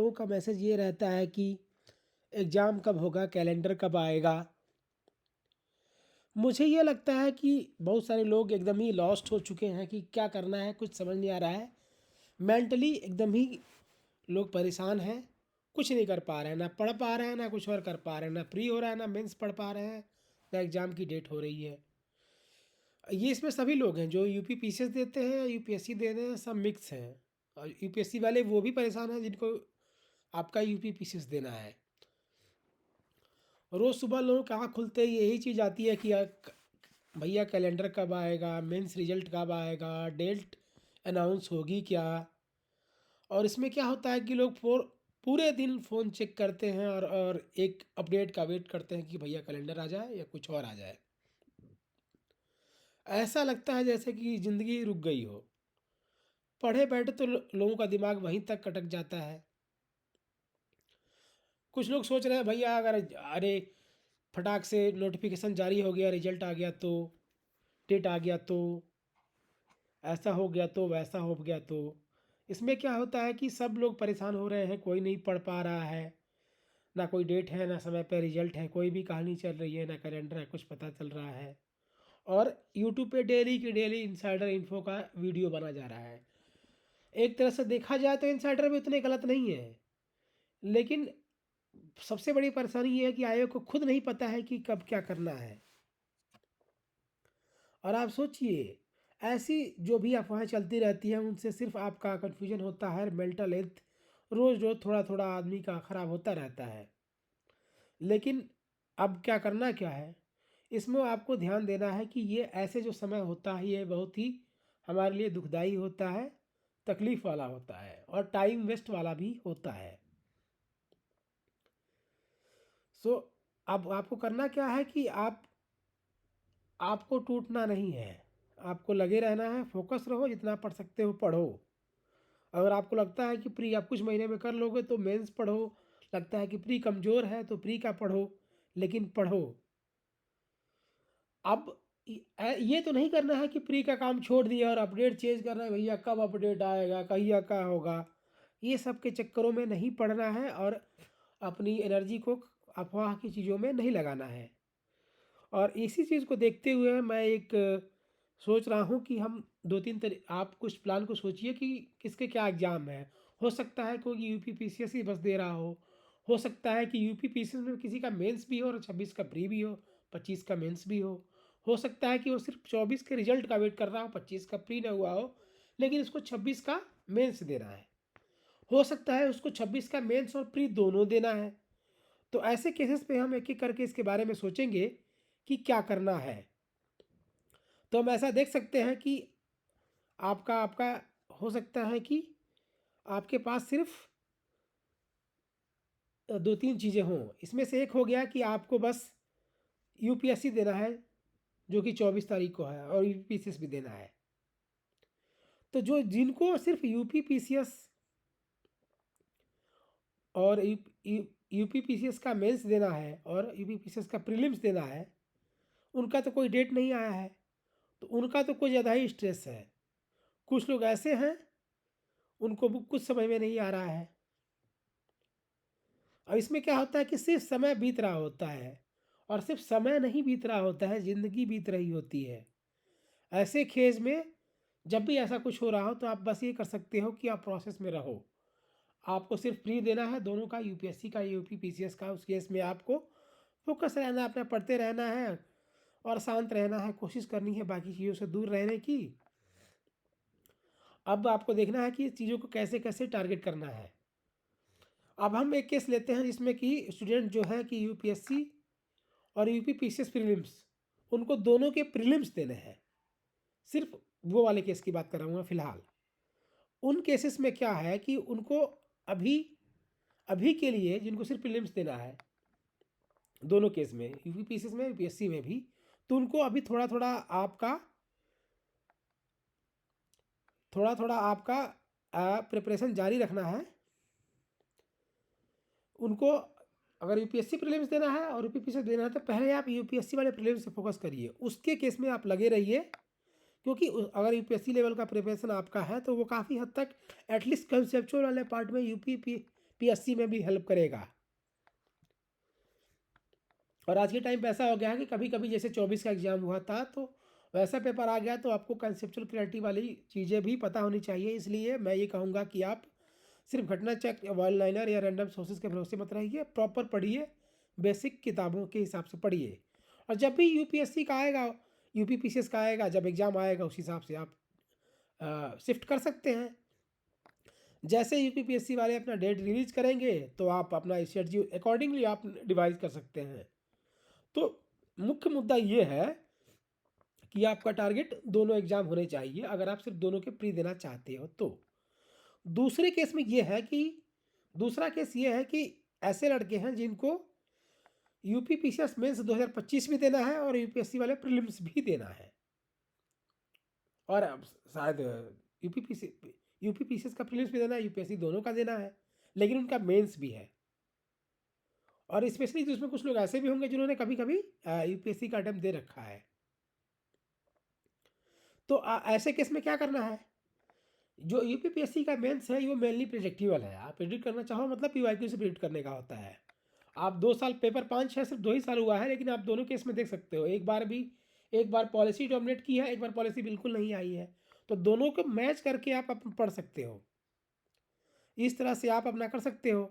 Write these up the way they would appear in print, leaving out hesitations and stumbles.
लोगों का मैसेज ये रहता है कि एग्ज़ाम कब होगा, कैलेंडर कब आएगा। मुझे ये लगता है कि बहुत सारे लोग एकदम ही लॉस्ट हो चुके हैं कि क्या करना है, कुछ समझ नहीं आ रहा है। मेंटली एकदम ही लोग परेशान हैं, कुछ नहीं कर पा रहे हैं, ना पढ़ पा रहे हैं, ना कुछ और कर पा रहे हैं, ना प्री हो रहा है, ना मेंस पढ़ पा रहे हैं, ना एग्ज़ाम की डेट हो रही है। ये इसमें सभी लोग हैं जो यूपी पीसीएस देते हैं, यूपीएससी दे रहे हैं, सब मिक्स हैं। और यूपीएससी वाले वो भी परेशान हैं जिनको आपका यूपी पीसीएस देना है। रोज़ सुबह लोगों की आँख खुलते ही यही चीज़ आती है कि भैया कैलेंडर कब आएगा, मेंस रिजल्ट कब आएगा, डेट अनाउंस होगी क्या। और इसमें क्या होता है कि लोग पूरे दिन फ़ोन चेक करते हैं और एक अपडेट का वेट करते हैं कि भैया कैलेंडर आ जाए या कुछ और आ जाए। ऐसा लगता है जैसे कि ज़िंदगी रुक गई हो। पढ़े बैठे तो लोगों का दिमाग वहीं तक कटक जाता है। कुछ लोग सोच रहे हैं भैया अगर अरे फटाक से नोटिफिकेशन जारी हो गया, रिजल्ट आ गया तो, डेट आ गया तो, ऐसा हो गया तो, वैसा हो गया तो। इसमें क्या होता है कि सब लोग परेशान हो रहे हैं, कोई नहीं पढ़ पा रहा है, ना कोई डेट है, ना समय पे रिजल्ट है, कोई भी कहानी चल रही है, ना कैलेंडर है, कुछ पता चल रहा है। और यूट्यूब पे डेली की डेली इनसाइडर इन्फो का वीडियो बना जा रहा है। एक तरह से देखा जाए तो इनसाइडर भी उतने गलत नहीं है, लेकिन सबसे बड़ी परेशानी ये है कि आयोग को खुद नहीं पता है कि कब क्या करना है। और आप सोचिए, ऐसी जो भी अफवाहें चलती रहती हैं उनसे सिर्फ आपका कन्फ्यूजन होता है, मेंटल हेल्थ रोज़ रोज़ थोड़ा थोड़ा आदमी का ख़राब होता रहता है। लेकिन अब क्या करना क्या है, इसमें आपको ध्यान देना है कि ये ऐसे जो समय होता है ये बहुत ही हमारे लिए दुखदाई होता है, तकलीफ़ वाला होता है और टाइम वेस्ट वाला भी होता है। सो अब आपको करना क्या है कि आपको टूटना नहीं है, आपको लगे रहना है, फोकस रहो, जितना पढ़ सकते हो पढ़ो। अगर आपको लगता है कि प्री आप कुछ महीने में कर लोगे तो मेंस पढ़ो, लगता है कि प्री कमज़ोर है तो प्री का पढ़ो, लेकिन पढ़ो। अब ये तो नहीं करना है कि प्री का काम छोड़ दिया और अपडेट चेंज करना है, भैया कब अपडेट आएगा, कहिया क्या होगा। ये सब के चक्करों में नहीं पड़ना है और अपनी एनर्जी को अफवाह की चीज़ों में नहीं लगाना है। और इसी चीज़ को देखते हुए मैं एक सोच रहा हूँ कि हम 2-3 आप कुछ प्लान को सोचिए कि किसके क्या एग्ज़ाम है। हो सकता है कोई यूपी पीसीएस ही बस दे रहा हो सकता है कि यूपी पीसीएस में किसी का मेंस भी हो और 26 का प्री भी हो, 25 का मेंस भी हो सकता है कि वो सिर्फ 24 के रिजल्ट का वेट कर रहा हो, 25 का प्री ना हुआ हो, लेकिन उसको 26 का मेंस देना है। हो सकता है उसको 26 का मेंस और प्री दोनों देना है। तो ऐसे केसेस पे हम एक-एक करके इसके बारे में सोचेंगे कि क्या करना है। तो हम ऐसा देख सकते हैं कि आपका आपका हो सकता है कि आपके पास सिर्फ़ 2-3 चीज़ें हों। इसमें से एक हो गया कि आपको बस यूपीएससी देना है, जो कि 24 तारीख को है और यूपीपीसीएस भी देना है। तो जो जिनको सिर्फ़ यूपी पीसीएस और यूपी पीसीएस का मेंस देना है और यूपी पीसीएस का प्रीलिम्स देना है, उनका तो कोई डेट नहीं आया है, तो उनका तो कुछ ज़्यादा ही स्ट्रेस है। कुछ लोग ऐसे हैं, उनको कुछ समझ में नहीं आ रहा है। और इसमें क्या होता है कि सिर्फ समय बीत रहा होता है और सिर्फ समय नहीं बीत रहा होता है, ज़िंदगी बीत रही होती है। ऐसे केस में जब भी ऐसा कुछ हो रहा हो तो आप बस ये कर सकते हो कि आप प्रोसेस में रहो। आपको सिर्फ प्री देना है दोनों का, यूपीएससी का, यूपी पीसीएस का। उस केस में आपको फोकस रहना है, अपना पढ़ते रहना है और शांत रहना है, कोशिश करनी है बाकी चीज़ों से दूर रहने की। अब आपको देखना है कि चीज़ों को कैसे कैसे टारगेट करना है। अब हम एक केस लेते हैं जिसमें कि स्टूडेंट जो है कि यूपीएससी और यूपी पीसीएस प्रीलिम्स, उनको दोनों के प्रीलिम्स देने हैं। सिर्फ वो वाले केस की बात कर रहा हूँ मैं फ़िलहाल। उन केसेस में क्या है कि उनको अभी अभी के लिए जिनको सिर्फ प्रीलिम्स देना है, दोनों केस में, यूपी पीसीएस में, यूपीएससी में भी, तो उनको अभी थोड़ा-थोड़ा आपका प्रिपरेशन जारी रखना है। उनको अगर यूपीएससी प्रीलिम्स देना है और यूपी पीसीएस देना है तो पहले आप यूपीएससी वाले प्रीलिम्स पे फोकस करिए। उसके केस में आप लगे रहिए, क्योंकि अगर यूपीएससी लेवल का प्रिपरेशन आपका है तो वो काफ़ी हद तक एटलीस्ट कंसेप्चुअल वाले पार्ट में यूपी पीएससी में भी हेल्प करेगा। और आज के टाइम पे ऐसा हो गया है कि कभी कभी जैसे 24 का एग्ज़ाम हुआ था तो वैसा पेपर आ गया, तो आपको कंसेप्चुअल क्लैरिटी वाली चीज़ें भी पता होनी चाहिए। इसलिए मैं ये कहूँगा कि आप सिर्फ घटना चेक या वन लाइनर या रैंडम सोर्सेज के भरोसे मत रहिए, प्रॉपर पढ़िए, बेसिक किताबों के हिसाब से पढ़िए। और जब भी यूपीएससी का आएगा, यूपीपीसीएस का आएगा, जब एग्ज़ाम आएगा उस हिसाब से आप शिफ्ट कर सकते हैं। जैसे यूपीपीएससी वाले अपना डेट रिलीज करेंगे तो आप अपना शेड्यूल अकॉर्डिंगली आप डिवाइस कर सकते हैं। तो मुख्य मुद्दा ये है कि आपका टारगेट दोनों एग्ज़ाम होने चाहिए अगर आप सिर्फ दोनों के प्री देना चाहते हो तो। दूसरे केस में ये है कि दूसरा केस ये है कि ऐसे लड़के हैं जिनको यूपीपीसीएस मेंस 2025 भी देना है और यूपीएससी वाले प्रीलिम्स भी देना है। और अब शायद यूपीपीसी यूपीपीसीएस का प्रीलिम्स भी देना है, यूपीएससी दोनों का देना है, लेकिन उनका मेंस भी है। और स्पेशली तो उसमें कुछ लोग ऐसे भी होंगे जिन्होंने कभी कभी यूपीएससी का अटेम्प्ट दे रखा है। तो ऐसे केस में क्या करना है, जो यूपीपीएससी का मेंस है वो मेनली प्रिडिक्टिवल है। आप प्रिडिक्ट करना चाहो मतलब पीवाईक्यू से प्रिडिक्ट करने का होता है। आप 2 साल पेपर 5-6 सिर्फ 2 ही साल हुआ है, लेकिन आप दोनों केस में देख सकते हो एक बार पॉलिसी डोमिनेट की है, एक बार पॉलिसी बिल्कुल नहीं आई है। तो दोनों को मैच करके आप अपन पढ़ सकते हो, इस तरह से आप अपना कर सकते हो।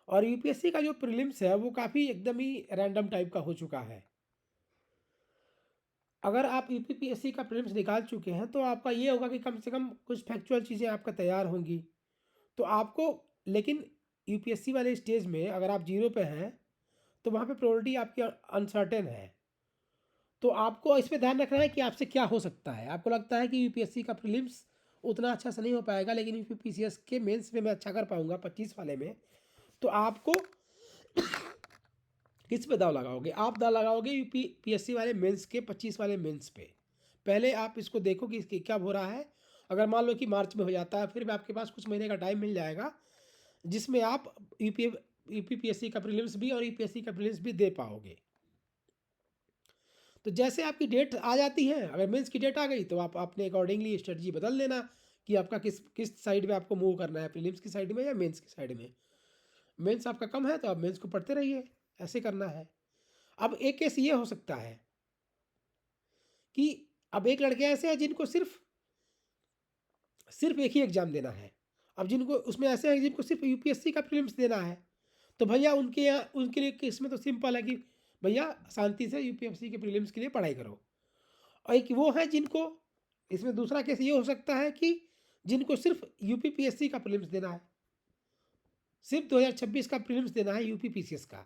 और यूपीएससी का जो प्रीलिम्स है वो काफ़ी एकदम ही रैंडम टाइप का हो चुका है। अगर आप यूपीपीएससी का प्रीलिम्स निकाल चुके हैं तो आपका ये होगा कि कम से कम कुछ फैक्चुअल चीज़ें आपका तैयार होंगी। तो आपको, लेकिन यूपीएससी वाले स्टेज में अगर आप जीरो पे हैं तो वहाँ पे प्रोबेबिलिटी आपकी अनसर्टेन है। तो आपको इस पे ध्यान रखना है कि आपसे क्या हो सकता है। आपको लगता है कि यूपीएससी का प्रीलिम्स उतना अच्छा से नहीं हो पाएगा, लेकिन यूपीपीसीएस के मेंस में मैं अच्छा कर पाऊंगा 25 वाले में, तो आपको किस पे दाव लगाओगे? आप दाव लगाओगे यूपीएससी वाले मेंस के 25 वाले मेंस पे। पहले आप इसको देखो कि इसकी क्या हो रहा है। अगर मान लो कि मार्च में हो जाता है, फिर भी आपके पास कुछ महीने का टाइम मिल जाएगा जिसमें आप यूपीपीएससी का प्रीलिम्स भी और यूपीएससी का प्रीलिम्स भी दे पाओगे। तो जैसे आपकी डेट आ जाती है, अगर मेंस की डेट आ गई तो आप अपने अकॉर्डिंगली स्ट्रेटजी बदल लेना कि आपका किस किस साइड में आपको मूव करना है, प्रीलिम्स की साइड में या मेंस की साइड में। मेंस आपका कम है तो आप मेंस को पढ़ते रहिए, ऐसे करना है। अब एक केस ये हो सकता है कि अब एक लड़के ऐसे हैं जिनको सिर्फ सिर्फ एक ही एग्ज़ाम देना है। अब जिनको उसमें ऐसे हैं जिनको सिर्फ यूपीएससी का प्रीलिम्स देना है, तो भैया उनके यहाँ उनके लिए केस में तो सिंपल है कि भैया शांति से यूपीएससी के प्रीलिम्स के लिए पढ़ाई करो। और एक वो है जिनको, इसमें दूसरा केस ये हो सकता है कि जिनको सिर्फ यूपीपीएससी का प्रीलिम्स देना है, सिर्फ 2026 का प्रीलिम्स देना है यूपीपीसीएस का।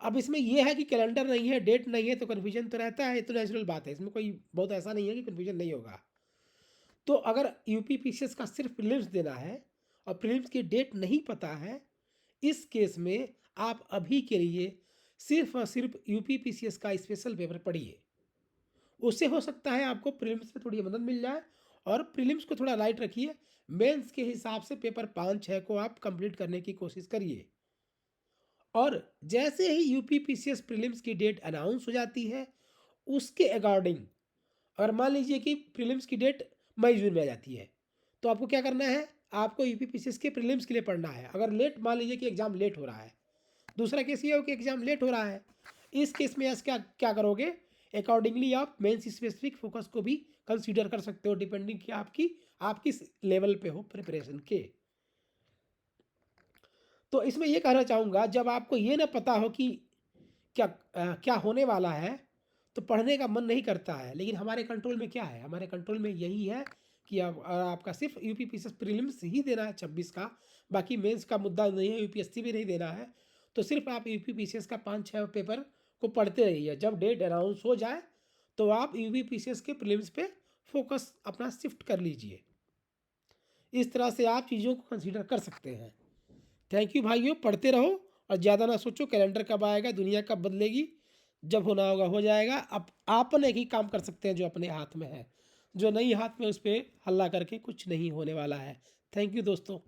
अब इसमें यह है कि कैलेंडर नहीं है, डेट नहीं है, तो कन्फ्यूजन तो रहता है, ये तो नेचुरल बात है, इसमें कोई बहुत ऐसा नहीं है कि कन्फ्यूजन नहीं होगा। तो अगर यूपीपीसीएस का सिर्फ प्रीलिम्स देना है और प्रीलिम्स की डेट नहीं पता है, इस केस में आप अभी के लिए सिर्फ और सिर्फ यूपीपीसीएस का स्पेशल पेपर पढ़िए। उससे हो सकता है आपको प्रीलिम्स में थोड़ी मदद मिल जाए, और प्रीलिम्स को थोड़ा लाइट रखिए। मेंस के हिसाब से पेपर 5-6 को आप कंप्लीट करने की कोशिश करिए। और जैसे ही यूपीपीसीएस प्रीलिम्स की डेट अनाउंस हो जाती है, उसके अकॉर्डिंग अगर मान लीजिए कि प्रीलिम्स की डेट मई जून में आ जाती है, तो आपको क्या करना है, आपको यूपीपीसीएस के प्रीलिम्स के लिए पढ़ना है। अगर लेट, मान लीजिए कि एग्ज़ाम लेट हो रहा है, दूसरा केस ये हो कि एग्ज़ाम लेट हो रहा है, इस केस में क्या क्या करोगे, अकॉर्डिंगली आप मेंस स्पेसिफिक फोकस को भी कंसीडर कर सकते हो, डिपेंडिंग कि आपकी आप किस लेवल पे हो प्रिपरेशन के। तो इसमें ये कहना चाहूँगा, जब आपको ये ना पता हो कि क्या होने वाला है, तो पढ़ने का मन नहीं करता है। लेकिन हमारे कंट्रोल में क्या है, हमारे कंट्रोल में यही है कि अब आपका सिर्फ यूपीपीसीएस प्रीलिम्स ही देना है 26 का, बाकी मेंस का मुद्दा नहीं है, यूपीएससी भी नहीं देना है। तो सिर्फ आप यूपीपीसीएस का 5-6 पेपर को पढ़ते रहिए। जब डेट अनाउंस हो जाए तो आप यूपीपीसीएस के प्रीलिम्स पे फोकस अपना शिफ्ट कर लीजिए। इस तरह से आप चीज़ों को कंसीडर कर सकते हैं। थैंक यू भाइयों, पढ़ते रहो और ज़्यादा ना सोचो कैलेंडर कब आएगा, दुनिया कब बदलेगी। जब होना होगा हो जाएगा। अब आपने ही काम कर सकते हैं जो अपने हाथ में है, जो नहीं हाथ में उस पर हल्ला करके कुछ नहीं होने वाला है। थैंक यू दोस्तों।